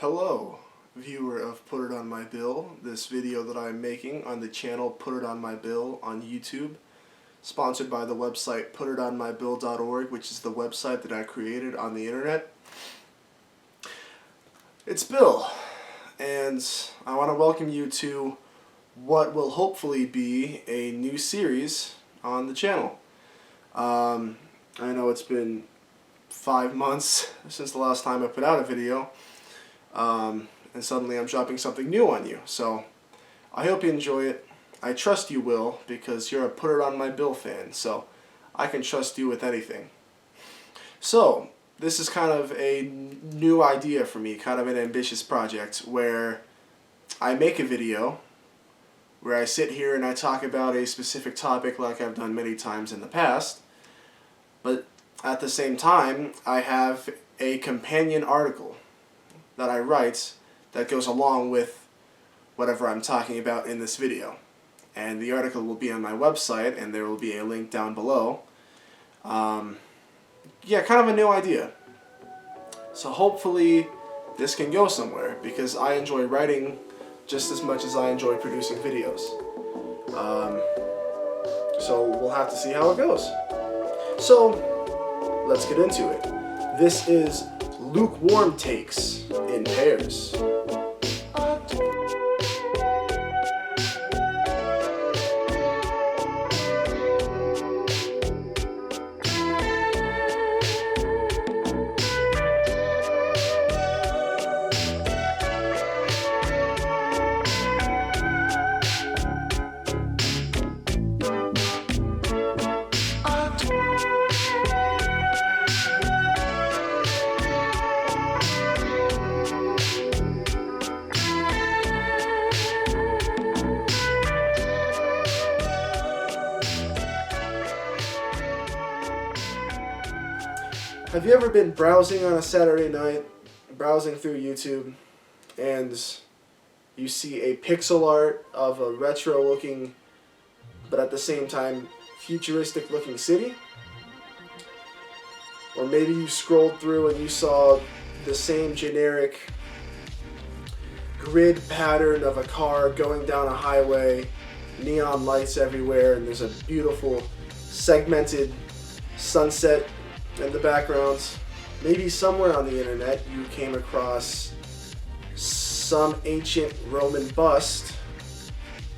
Hello, viewer of Put It On My Bill, this video that I'm making on the channel Put It On My Bill on YouTube, sponsored by the website PutItOnMyBill.org, which is the website that I created on the internet. It's Bill, and I want to welcome you to what will hopefully be a new series on the channel. I know it's been 5 months since the last time I put out a video. And suddenly I'm dropping something new on you. So I hope you enjoy it. I trust you will, because you're a Put It On My Bill fan, so I can trust you with anything. So this is kind of a new idea for me, kind of an ambitious project, where I make a video where I sit here and I talk about a specific topic like I've done many times in the past, but at the same time I have a companion article that I write that goes along with whatever I'm talking about in this video. And the article will be on my website, and there will be a link down below. Yeah, kind of a new idea. So hopefully this can go somewhere, because I enjoy writing just as much as I enjoy producing videos. So we'll have to see how it goes. So let's get into it. This is Lukewarm Takes in Pairs. Have you ever been browsing on a Saturday night, browsing through YouTube, and you see a pixel art of a retro-looking, but at the same time futuristic-looking city? Or maybe you scrolled through and you saw the same generic grid pattern of a car going down a highway, neon lights everywhere, and there's a beautiful segmented sunset in the background. Maybe somewhere on the internet you came across some ancient Roman bust,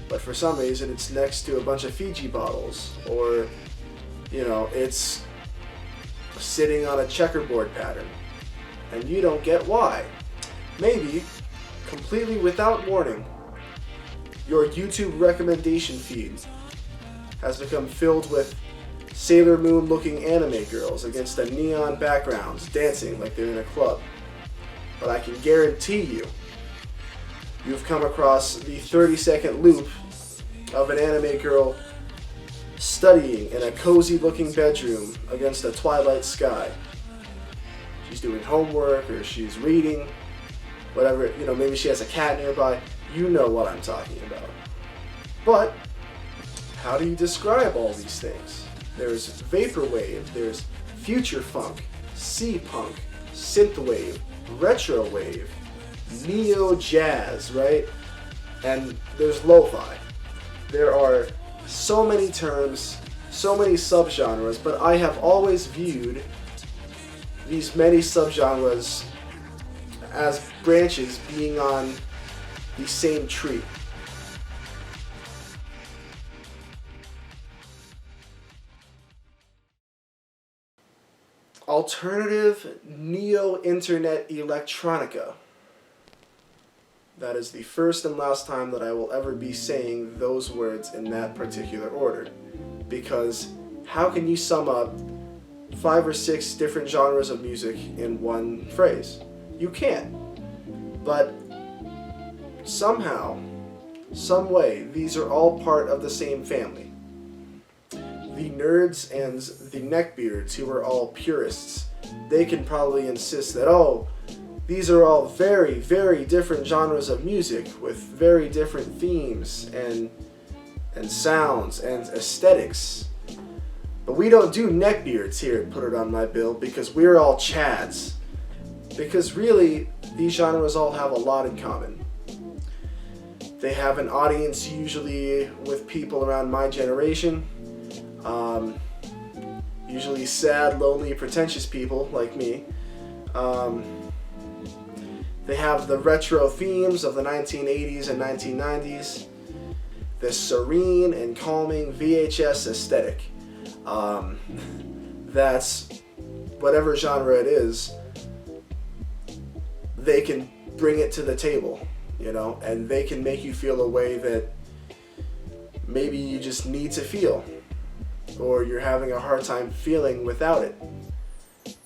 but for some reason it's next to a bunch of Fiji bottles, or it's sitting on a checkerboard pattern, and you don't get why. Maybe, completely without warning, your YouTube recommendation feed has become filled with Sailor Moon looking anime girls against a neon background dancing like they're in a club. But I can guarantee you've come across the 30-second loop of an anime girl studying in a cozy looking bedroom against a twilight sky. She's doing homework, or she's reading, whatever, maybe she has a cat nearby. You know what I'm talking about. But how do you describe all these things? There's Vaporwave, there's Future Funk, C-Punk, Synthwave, Retrowave, Neo Jazz, right? And there's Lo-Fi. There are so many terms, so many subgenres, but I have always viewed these many subgenres as branches being on the same tree. Alternative neo-internet electronica. That is the first and last time that I will ever be saying those words in that particular order. Because how can you sum up 5 or 6 different genres of music in one phrase? You can't. But somehow, some way, these are all part of the same family. The nerds and the neckbeards, who are all purists, they can probably insist that, oh, these are all very, very different genres of music with very different themes and sounds and aesthetics. But we don't do neckbeards here at Put It On My Bill, because we're all Chads. Because really, these genres all have a lot in common. They have an audience usually with people around my generation, usually sad, lonely, pretentious people like me. They have the retro themes of the 1980s and 1990s, the serene and calming VHS aesthetic. That's whatever genre it is, they can bring it to the table, you know, and they can make you feel a way that maybe you just need to feel, or you're having a hard time feeling without it.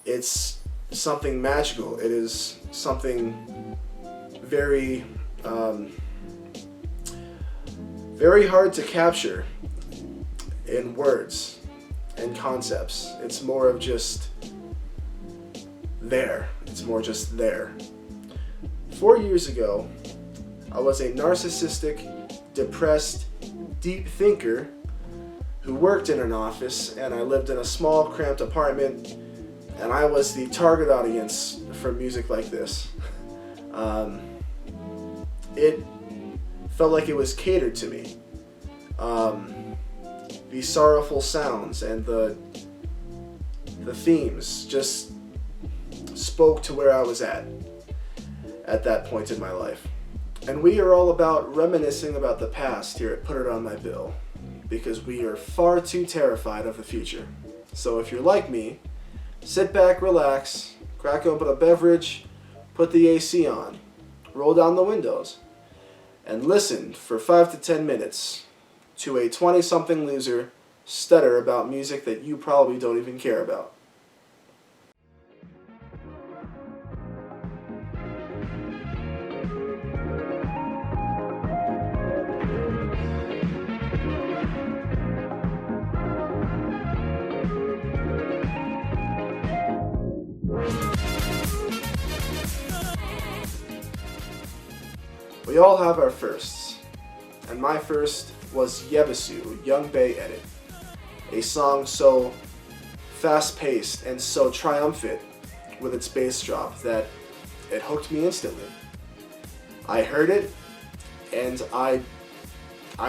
It's something magical. It is something very, very hard to capture in words and concepts. It's more of just there. It's more just there. 4 years ago, I was a narcissistic, depressed, deep thinker who worked in an office, and I lived in a small, cramped apartment, and I was the target audience for music like this. It felt like it was catered to me. The sorrowful sounds and the themes just spoke to where I was at that point in my life. And we are all about reminiscing about the past here at Put It On My Bill, because we are far too terrified of the future. So if you're like me, sit back, relax, crack open a beverage, put the AC on, roll down the windows, and listen for 5 to 10 minutes to a 20-something loser stutter about music that you probably don't even care about. We all have our firsts, and my first was Yebisu, Young Bay Edit, a song so fast-paced and so triumphant with its bass drop that it hooked me instantly. I heard it, and I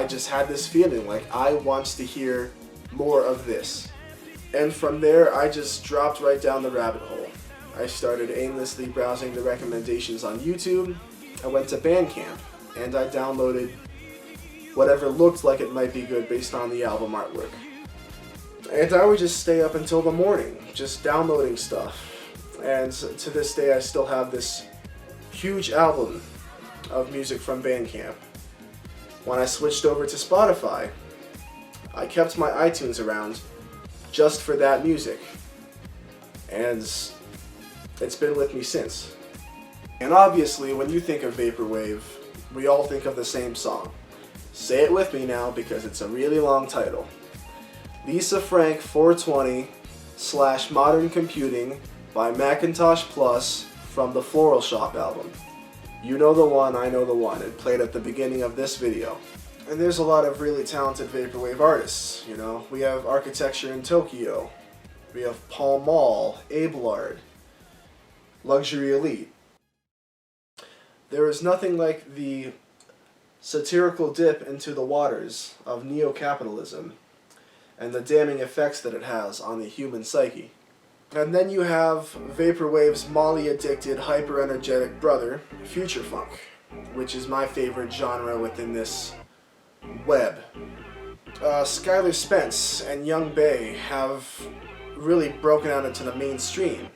just had this feeling like I want to hear more of this. And from there, I just dropped right down the rabbit hole. I started aimlessly browsing the recommendations on YouTube. I went to Bandcamp, and I downloaded whatever looked like it might be good based on the album artwork. And I would just stay up until the morning, just downloading stuff. And to this day, I still have this huge album of music from Bandcamp. When I switched over to Spotify, I kept my iTunes around just for that music. And it's been with me since. And obviously, when you think of Vaporwave, we all think of the same song. Say it with me now because it's a really long title. Lisa Frank 420/Modern Computing by Macintosh Plus from the Floral Shop album. You know the one, I know the one. It played at the beginning of this video. And there's a lot of really talented Vaporwave artists, you know. We have Architecture in Tokyo. We have Paul Mall, Abelard, Luxury Elite. There is nothing like the satirical dip into the waters of neo-capitalism and the damning effects that it has on the human psyche. And then you have Vaporwave's Molly-addicted, hyper-energetic brother, Future Funk, which is my favorite genre within this web. Skylar Spence and Young Bay have really broken out into the mainstream,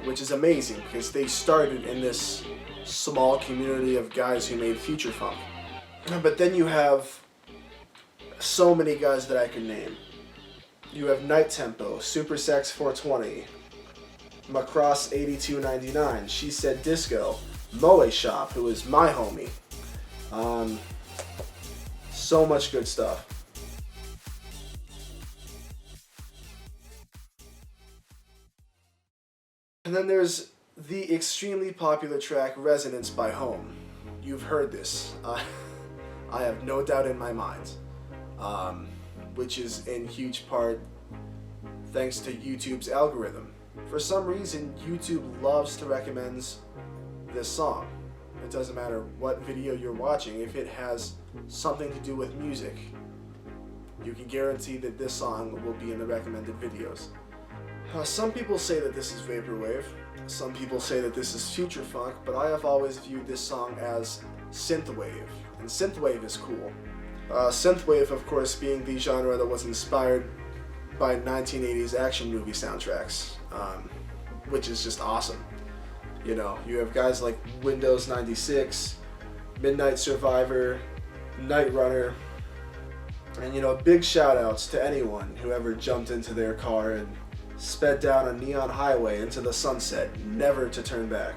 which is amazing because they started in this small community of guys who made future funk. But then you have so many guys that I can name. You have Night Tempo, Super Sex 420, Macross 8299, She Said Disco, Moe Shop, who is my homie. So much good stuff. And then there's the extremely popular track Resonance by Home. You've heard this. I have no doubt in my mind. Which is in huge part thanks to YouTube's algorithm For some reason, YouTube loves to recommend this song. It doesn't matter what video you're watching, if it has something to do with music, you can guarantee that this song will be in the recommended videos. Some people say that this is Vaporwave, some people say that this is future funk, but I have always viewed this song as synthwave, and synthwave is cool. Synthwave, of course, being the genre that was inspired by 1980s action movie soundtracks, which is just awesome. You know, you have guys like Windows 96, Midnight Survivor, Night Runner, and you know, big shout outs to anyone who ever jumped into their car and sped down a neon highway into the sunset, never to turn back.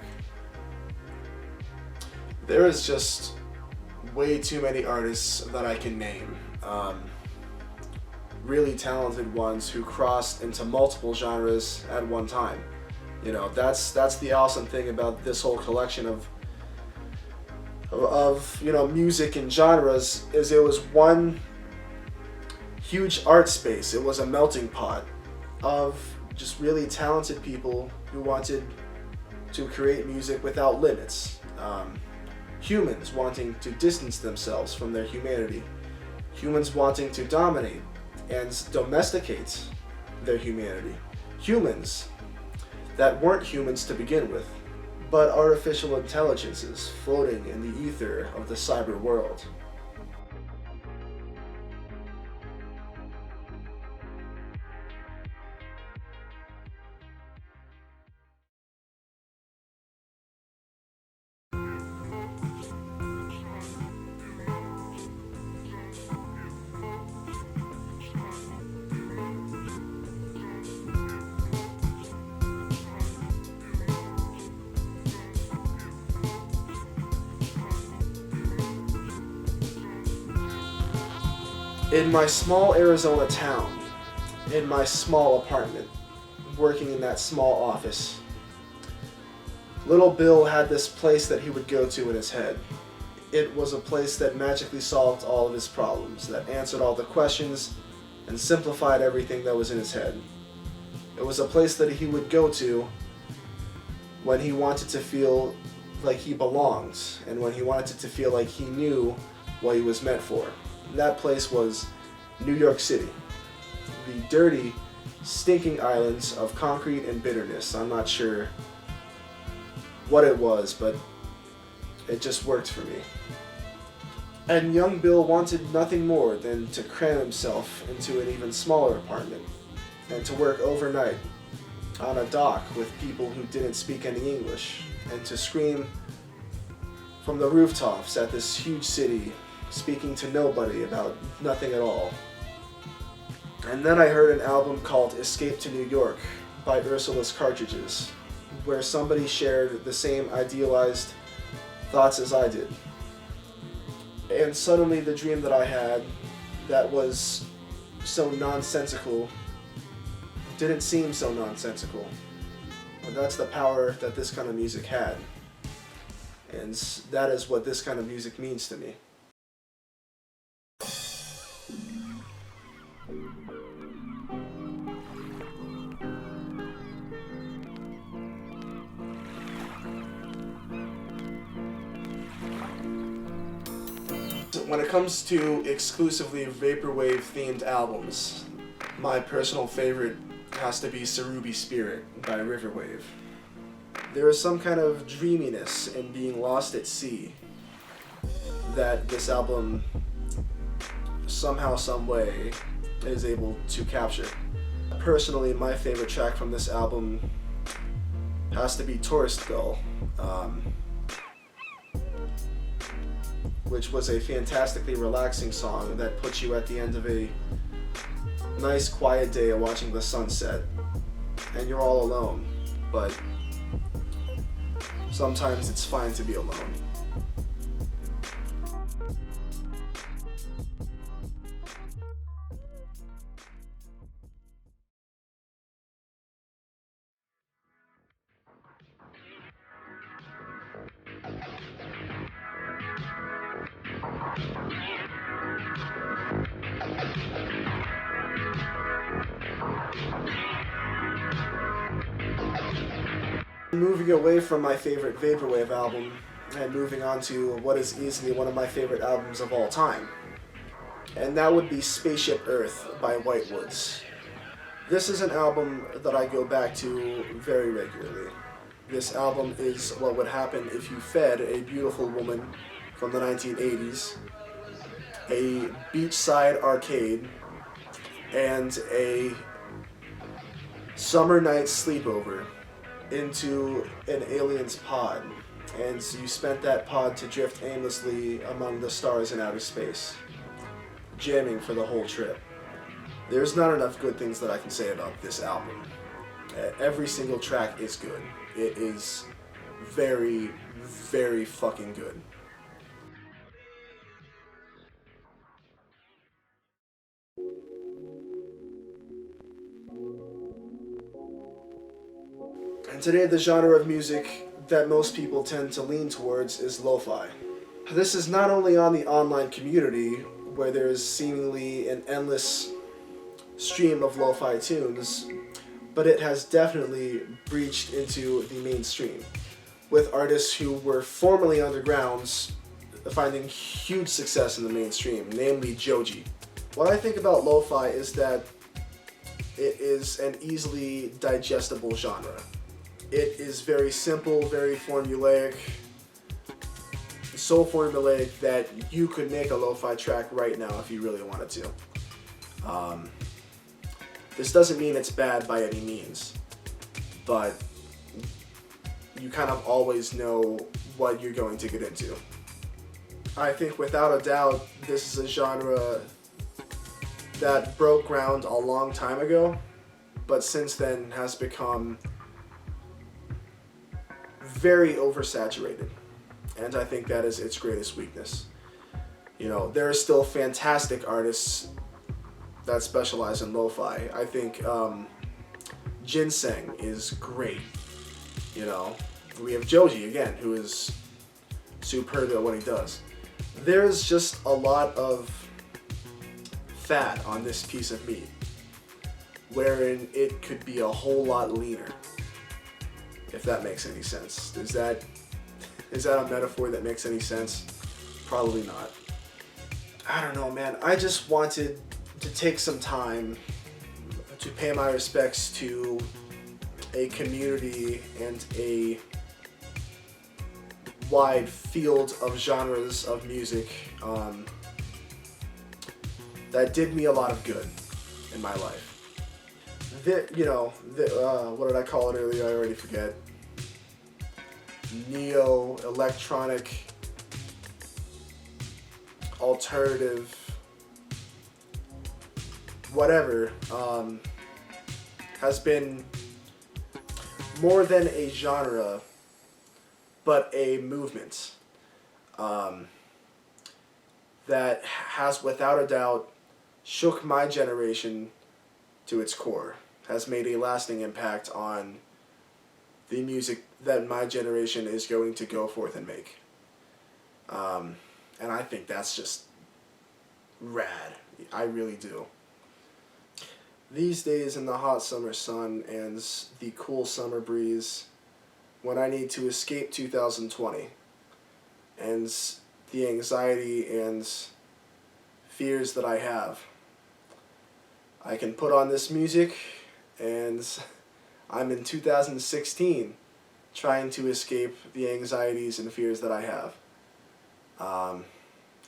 There is just way too many artists that I can name. Really talented ones who crossed into multiple genres at one time. You know, that's the awesome thing about this whole collection of you know, music and genres, is it was one huge art space. It was a melting pot of just really talented people who wanted to create music without limits. Humans wanting to distance themselves from their humanity. Humans wanting to dominate and domesticate their humanity. Humans that weren't humans to begin with, but artificial intelligences floating in the ether of the cyber world. In my small Arizona town, in my small apartment, working in that small office, little Bill had this place that he would go to in his head. It was a place that magically solved all of his problems, that answered all the questions, and simplified everything that was in his head. It was a place that he would go to when he wanted to feel like he belonged, and when he wanted to feel like he knew what he was meant for. That place was New York City. The dirty, stinking islands of concrete and bitterness. I'm not sure what it was, but it just worked for me. And young Bill wanted nothing more than to cram himself into an even smaller apartment and to work overnight on a dock with people who didn't speak any English, and to scream from the rooftops at this huge city, speaking to nobody about nothing at all. And then I heard an album called Escape to New York by Ursula's Cartridges, where somebody shared the same idealized thoughts as I did. And suddenly the dream that I had, that was so nonsensical, didn't seem so nonsensical. And that's the power that this kind of music had. And that is what this kind of music means to me. When it comes to exclusively Vaporwave themed albums, my personal favorite has to be Cerubi Spirit by Riverwave. There is some kind of dreaminess in being lost at sea that this album somehow, some way is able to capture. Personally, my favorite track from this album has to be Tourist Gull, which was a fantastically relaxing song that puts you at the end of a nice quiet day of watching the sunset, and you're all alone, but sometimes it's fine to be alone. Moving away from my favorite Vaporwave album and moving on to what is easily one of my favorite albums of all time. And that would be Spaceship Earth by Whitewoods. This is an album that I go back to very regularly. This album is what would happen if you fed a beautiful woman from the 1980s a beachside arcade and a summer night sleepover into an alien's pod, and you spent that pod to drift aimlessly among the stars in outer space, jamming for the whole trip. There's not enough good things that I can say about this album. Every single track is good. It is very, very fucking good. And today the genre of music that most people tend to lean towards is lo-fi. This is not only on the online community, where there's seemingly an endless stream of lo-fi tunes, but it has definitely breached into the mainstream, with artists who were formerly undergrounds finding huge success in the mainstream, namely Joji. What I think about lo-fi is that it is an easily digestible genre. It is very simple, very formulaic, so formulaic that you could make a lo-fi track right now if you really wanted to. This doesn't mean it's bad by any means, but you kind of always know what you're going to get into. I think without a doubt this is a genre that broke ground a long time ago, but since then has become very oversaturated, and I think that is its greatest weakness. You know, there are still fantastic artists that specialize in lo-fi. I think Ginseng is great. You know, we have Joji again, who is superb at what he does. There's just a lot of fat on this piece of meat, wherein it could be a whole lot leaner. If that makes any sense. Is that a metaphor that makes any sense? Probably not. I don't know, man. I just wanted to take some time to pay my respects to a community and a wide field of genres of music that did me a lot of good in my life. What did I call it earlier? I already forget. Neo, electronic, alternative, whatever, has been more than a genre, but a movement that has, without a doubt, shook my generation to its core, has made a lasting impact on the music that my generation is going to go forth and make. And I think that's just rad. I really do. These days in the hot summer sun and the cool summer breeze, when I need to escape 2020 and the anxiety and fears that I have, I can put on this music and I'm in 2016 trying to escape the anxieties and fears that I have.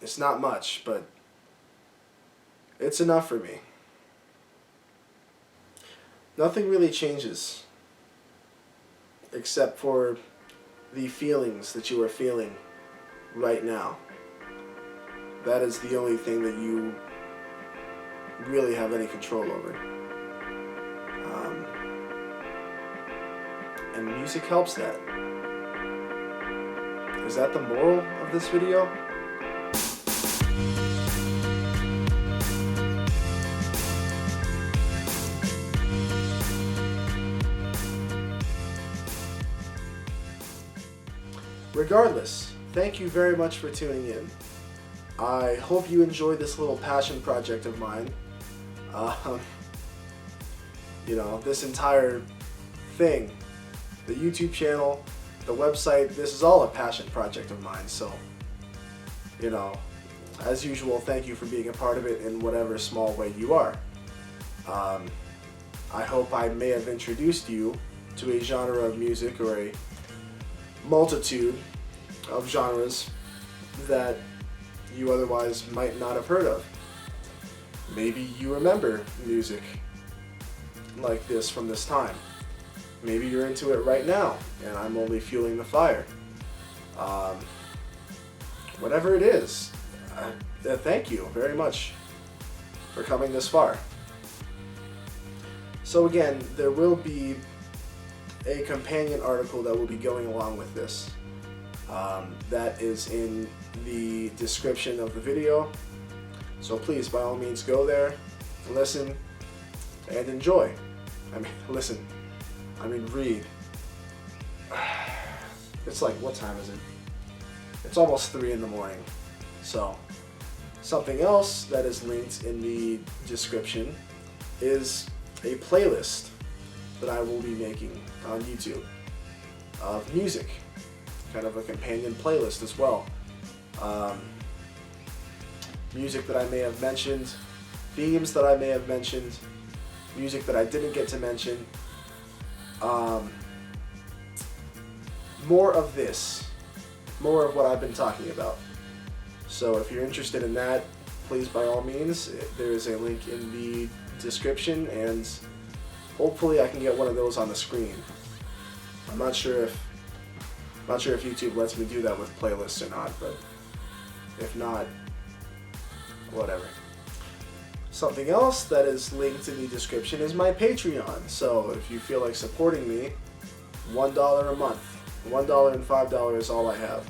It's not much, but it's enough for me. Nothing really changes except for the feelings that you are feeling right now. That is the only thing that you really have any control over. And music helps that. Is that the moral of this video? Regardless, thank you very much for tuning in. I hope you enjoyed this little passion project of mine. This entire thing the YouTube channel, the website. This is all a passion project of mine, so, you know, as usual, thank you for being a part of it in whatever small way you are. I hope I may have introduced you to a genre of music or a multitude of genres that you otherwise might not have heard of. Maybe you remember music like this from this time. Maybe you're into it right now and I'm only fueling the fire. Whatever it is, thank you very much for coming this far. So again, there will be a companion article that will be going along with this. That is in the description of the video. So please, by all means, go there, listen, and enjoy. I mean, listen. I mean, read. It's like, what time is it? It's almost 3 in the morning. So, something else that is linked in the description is a playlist that I will be making on YouTube of music. Kind of a companion playlist as well. Music that I may have mentioned, themes that I may have mentioned, music that I didn't get to mention. More of this, more of what I've been talking about. So if you're interested in that, please, by all means, there is a link in the description, and hopefully I can get one of those on the screen. I'm not sure if YouTube lets me do that with playlists or not, but if not, whatever. Something else that is linked in the description is my Patreon. So if you feel like supporting me, $1 a month, $1 and $5 is all I have.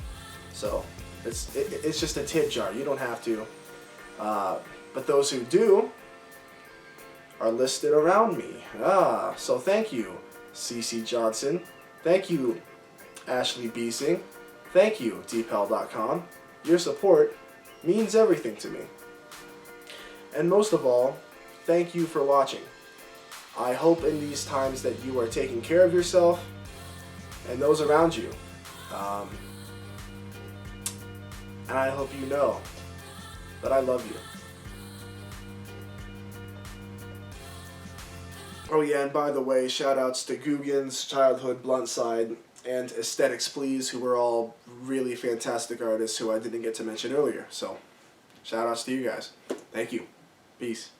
So it's just a tip jar. You don't have to. But those who do are listed around me. So thank you, CC Johnson. Thank you, Ashley Beesing. Thank you, dpel.com. Your support means everything to me. And most of all, thank you for watching. I hope in these times that you are taking care of yourself and those around you. And I hope you know that I love you. Oh yeah, and by the way, shoutouts to Guggen's, Childhood Bluntside, and Aesthetics Please, who were all really fantastic artists who I didn't get to mention earlier. So, shoutouts to you guys. Thank you. Peace.